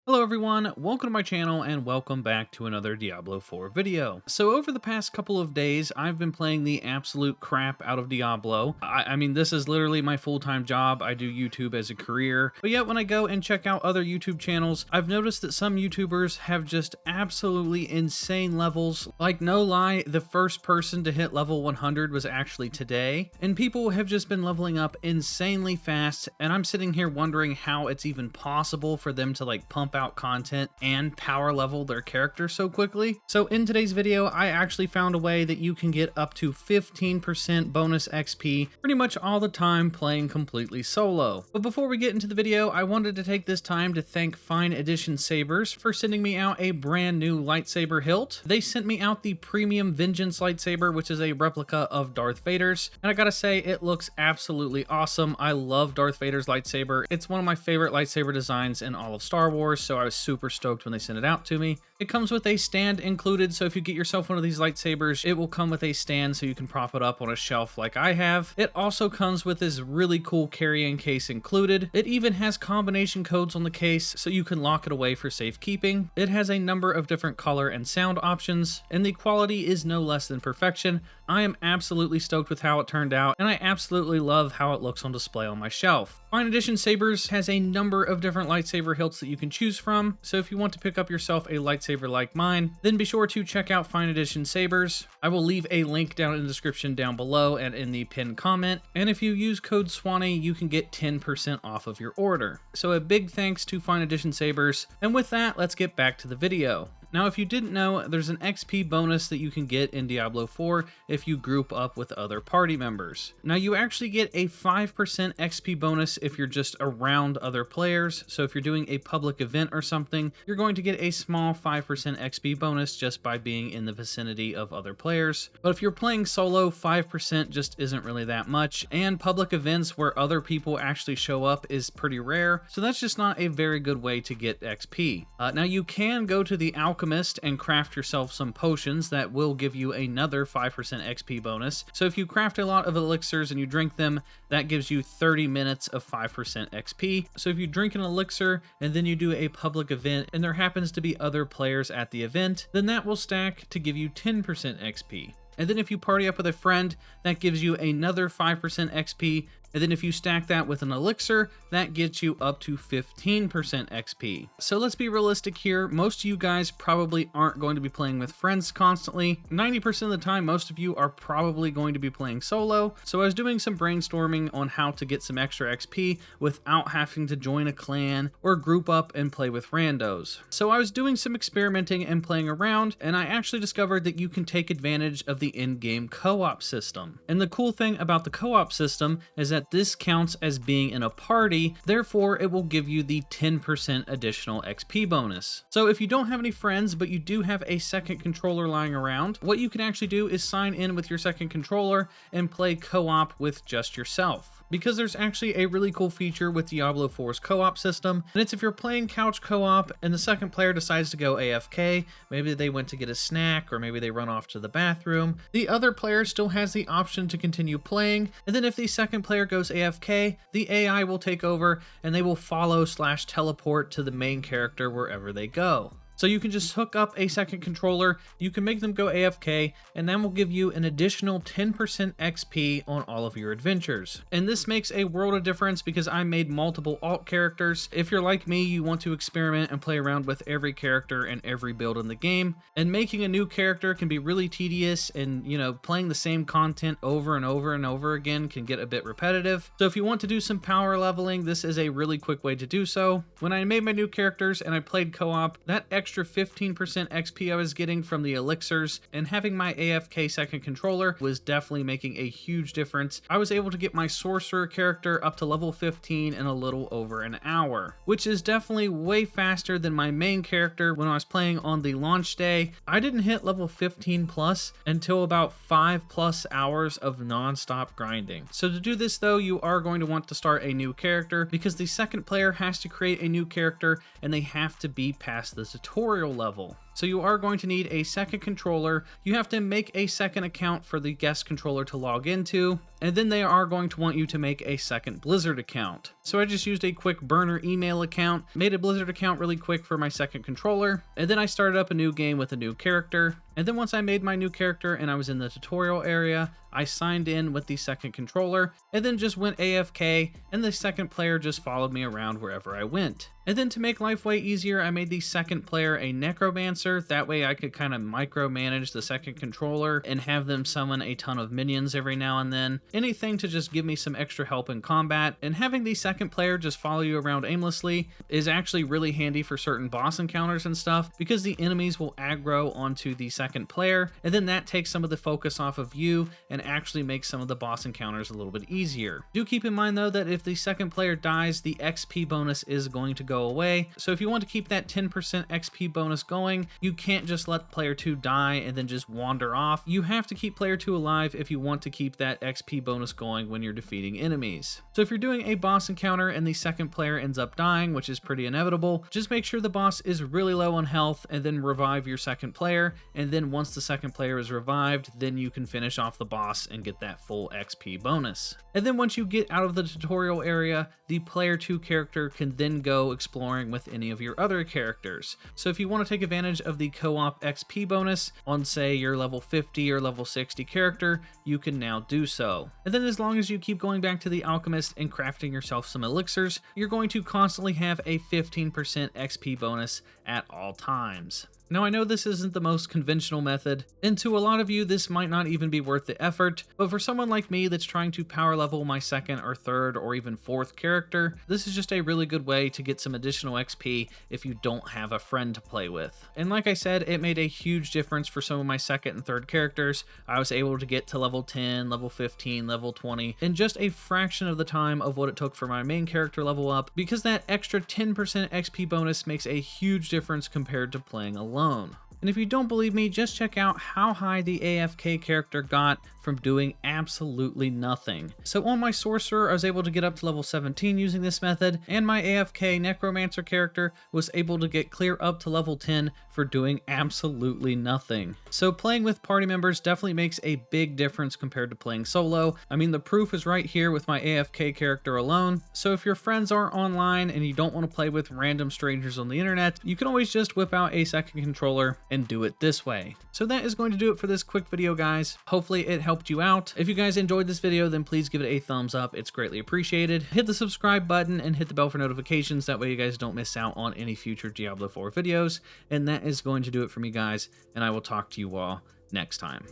Hello everyone, welcome to my channel and welcome back to another Diablo 4 video. So over the past couple of days, I've been playing the absolute crap out of Diablo. I mean, this is literally my full-time job. I do YouTube as a career. But yet when I go and check out other YouTube channels, I've noticed that some YouTubers have just absolutely insane levels. Like, no lie, the first person to hit level 100 was actually today. And people have just been leveling up insanely fast, and I'm sitting here wondering how it's even possible for them to pump out content and power level their character so quickly. So in today's video, I actually found a way that you can get up to 15% bonus XP pretty much all the time playing completely solo. But before we get into the video, I wanted to take this time to thank Fine Edition Sabers for sending me out a brand new lightsaber hilt. They sent me out the Premium Vengeance lightsaber, which is a replica of Darth Vader's, and I gotta say, it looks absolutely awesome. I love Darth Vader's lightsaber. It's one of my favorite lightsaber designs in all of Star Wars, so I was super stoked when they sent it out to me. It comes with a stand included, so if you get yourself one of these lightsabers, it will come with a stand so you can prop it up on a shelf like I have. It also comes with this really cool carrying case included. It even has combination codes on the case so you can lock it away for safekeeping. It has a number of different color and sound options, and the quality is no less than perfection. I am absolutely stoked with how it turned out, and I absolutely love how it looks on display on my shelf. Fine Edition Sabers has a number of different lightsaber hilts that you can choose from, so if you want to pick up yourself a lightsaber like mine, then be sure to check out Fine Edition Sabers. I will leave a link down in the description down below and in the pinned comment, and if you use code SWANY, you can get 10% off of your order. So a big thanks to Fine Edition Sabers, and with that, let's get back to the video. Now, if you didn't know, there's an XP bonus that you can get in Diablo 4 if you group up with other party members. Now, you actually get a 5% XP bonus if you're just around other players, so if you're doing a public event or something, you're going to get a small 5% XP bonus just by being in the vicinity of other players. But if you're playing solo, 5% just isn't really that much, and public events where other people actually show up is pretty rare, so that's just not a very good way to get XP. Now, you can go to the Alchemist and craft yourself some potions that will give you another 5% XP bonus. So if you craft a lot of elixirs and you drink them, that gives you 30 minutes of 5% XP. So if you drink an elixir and then you do a public event and there happens to be other players at the event, then that will stack to give you 10% XP. And then if you party up with a friend, that gives you another 5% XP. And then if you stack that with an elixir, that gets you up to 15% XP. So let's be realistic here. Most of you guys probably aren't going to be playing with friends constantly. 90% of the time, most of you are probably going to be playing solo. So I was doing some brainstorming on how to get some extra XP without having to join a clan or group up and play with randos. So I was doing some experimenting and playing around, and I actually discovered that you can take advantage of the in-game co-op system. And the cool thing about the co-op system is that this counts as being in a party, therefore it will give you the 10% additional XP bonus. So if you don't have any friends, but you do have a second controller lying around, what you can actually do is sign in with your second controller and play co-op with just yourself. Because there's actually a really cool feature with Diablo 4's co-op system, and it's if you're playing couch co-op and the second player decides to go AFK, maybe they went to get a snack or maybe they run off to the bathroom, the other player still has the option to continue playing, and then if the second player goes AFK, the AI will take over and they will follow/teleport to the main character wherever they go. So you can just hook up a second controller, you can make them go AFK, and that will give you an additional 10% XP on all of your adventures. And this makes a world of difference because I made multiple alt characters. If you're like me, you want to experiment and play around with every character and every build in the game. And making a new character can be really tedious, and playing the same content over and over and over again can get a bit repetitive. So if you want to do some power leveling, this is a really quick way to do so. When I made my new characters and I played co-op, that extra 15% XP I was getting from the elixirs and having my AFK second controller was definitely making a huge difference. I was able to get my sorcerer character up to level 15 in a little over an hour, which is definitely way faster than my main character when I was playing on the launch day. I didn't hit level 15 plus until about 5+ hours of non-stop grinding. So to do this though, you are going to want to start a new character because the second player has to create a new character and they have to be past the tutorial level. So you are going to need a second controller. You have to make a second account for the guest controller to log into, and then they are going to want you to make a second Blizzard account. So I just used a quick burner email account, made a Blizzard account really quick for my second controller, and then I started up a new game with a new character. And then once I made my new character and I was in the tutorial area, I signed in with the second controller and then just went AFK, and the second player just followed me around wherever I went. And then to make life way easier, I made the second player a necromancer. That way I could kind of micromanage the second controller and have them summon a ton of minions every now and then. Anything to just give me some extra help in combat. And having the second player just follow you around aimlessly is actually really handy for certain boss encounters and stuff, because the enemies will aggro onto the second player, and then that takes some of the focus off of you and actually makes some of the boss encounters a little bit easier. Do keep in mind though that if the second player dies, the XP bonus is going to go away. So if you want to keep that 10% XP bonus going, you can't just let player 2 die and then just wander off. You have to keep player 2 alive if you want to keep that XP bonus going when you're defeating enemies. So if you're doing a boss encounter and the second player ends up dying, which is pretty inevitable, just make sure the boss is really low on health and then revive your second player, and then once the second player is revived, then you can finish off the boss and get that full XP bonus. And then once you get out of the tutorial area, the player 2 character can then go exploring with any of your other characters. So if you want to take advantage of the co-op XP bonus on, say, your level 50 or level 60 character, you can now do so. And then as long as you keep going back to the alchemist and crafting yourself some elixirs, you're going to constantly have a 15% XP bonus at all times. Now I know this isn't the most conventional method, and to a lot of you this might not even be worth the effort, but for someone like me that's trying to power level my second or third or even fourth character, this is just a really good way to get some additional XP if you don't have a friend to play with. And like I said, it made a huge difference for some of my second and third characters. I was able to get to level 10, level 15, level 20 in just a fraction of the time of what it took for my main character level up, because that extra 10% XP bonus makes a huge difference compared to playing alone. And if you don't believe me, just check out how high the AFK character got from doing absolutely nothing. So on my sorcerer, I was able to get up to level 17 using this method, and my AFK necromancer character was able to get clear up to level 10 for doing absolutely nothing. So playing with party members definitely makes a big difference compared to playing solo. I mean, the proof is right here with my AFK character alone. So if your friends are online and you don't want to play with random strangers on the internet, you can always just whip out a second controller and do it this way. So that is going to do it for this quick video, guys. Hopefully it helped you out. If you guys enjoyed this video, then please give it a thumbs up. It's greatly appreciated. Hit the subscribe button and hit the bell for notifications. That way you guys don't miss out on any future Diablo 4 videos. And that is going to do it for me, guys, and I will talk to you all next time.